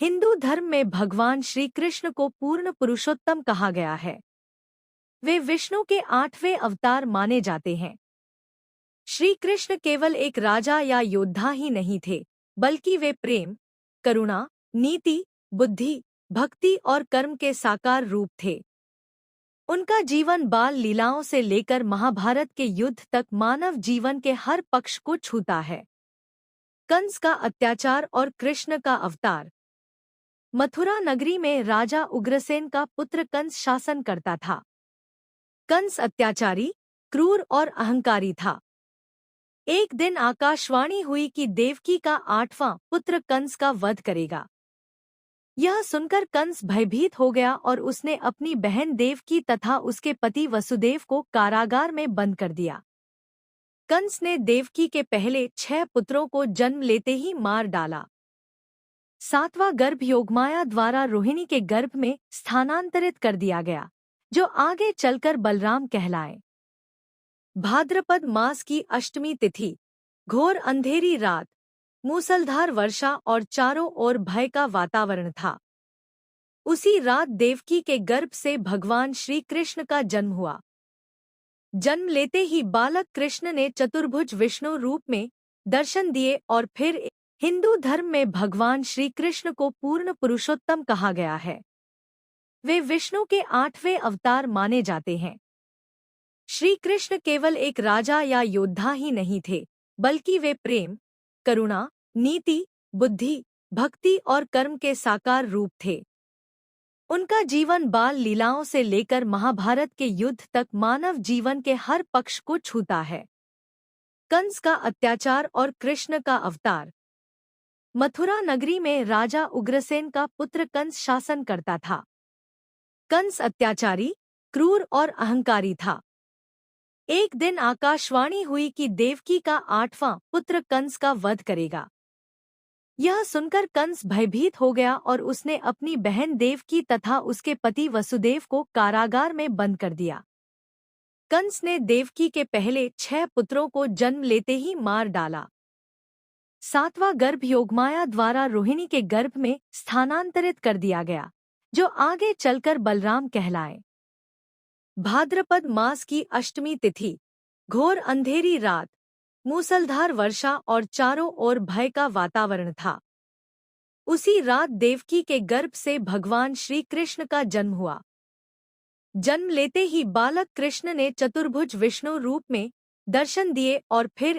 हिंदू धर्म में भगवान श्री कृष्ण को पूर्ण पुरुषोत्तम कहा गया है। वे विष्णु के 8वें अवतार माने जाते हैं। श्री कृष्ण केवल एक राजा या योद्धा ही नहीं थे, बल्कि वे प्रेम, करुणा, नीति, बुद्धि, भक्ति और कर्म के साकार रूप थे। उनका जीवन बाल लीलाओं से लेकर महाभारत के युद्ध तक मानव जीवन के हर पक्ष को छूता है। कंस का अत्याचार और कृष्ण का अवतार। मथुरा नगरी में राजा उग्रसेन का पुत्र कंस शासन करता था। कंस अत्याचारी, क्रूर और अहंकारी था। एक दिन आकाशवाणी हुई कि देवकी का 8वां पुत्र कंस का वध करेगा। यह सुनकर कंस भयभीत हो गया और उसने अपनी बहन देवकी तथा उसके पति वसुदेव को कारागार में बंद कर दिया। कंस ने देवकी के पहले 6 पुत्रों को जन्म लेते ही मार डाला। 7वां गर्भ योगमाया द्वारा रोहिणी के गर्भ में स्थानांतरित कर दिया गया, जो आगे चलकर बलराम कहलाए। भाद्रपद मास की अष्टमी तिथि, घोर अंधेरी रात, मूसलधार वर्षा और चारों ओर भय का वातावरण था। उसी रात देवकी के गर्भ से भगवान श्री कृष्ण का जन्म हुआ। जन्म लेते ही बालक कृष्ण ने चतुर्भुज विष्णु रूप में दर्शन दिए और फिर हिंदू धर्म में भगवान श्री कृष्ण को पूर्ण पुरुषोत्तम कहा गया है। वे विष्णु के 8वें अवतार माने जाते हैं। श्री कृष्ण केवल एक राजा या योद्धा ही नहीं थे, बल्कि वे प्रेम, करुणा, नीति, बुद्धि, भक्ति और कर्म के साकार रूप थे। उनका जीवन बाल लीलाओं से लेकर महाभारत के युद्ध तक मानव जीवन के हर पक्ष को छूता है। कंस का अत्याचार और कृष्ण का अवतार। मथुरा नगरी में राजा उग्रसेन का पुत्र कंस शासन करता था। कंस अत्याचारी, क्रूर और अहंकारी था। एक दिन आकाशवाणी हुई कि देवकी का 8वां पुत्र कंस का वध करेगा। यह सुनकर कंस भयभीत हो गया और उसने अपनी बहन देवकी तथा उसके पति वसुदेव को कारागार में बंद कर दिया। कंस ने देवकी के पहले 6 पुत्रों को जन्म लेते ही मार डाला। 7वां गर्भ योगमाया द्वारा रोहिणी के गर्भ में स्थानांतरित कर दिया गया, जो आगे चलकर बलराम कहलाए। भाद्रपद मास की अष्टमी तिथि, घोर अंधेरी रात, मूसलधार वर्षा और चारों ओर भय का वातावरण था। उसी रात देवकी के गर्भ से भगवान श्री कृष्ण का जन्म हुआ। जन्म लेते ही बालक कृष्ण ने चतुर्भुज विष्णु रूप में दर्शन दिए और फिर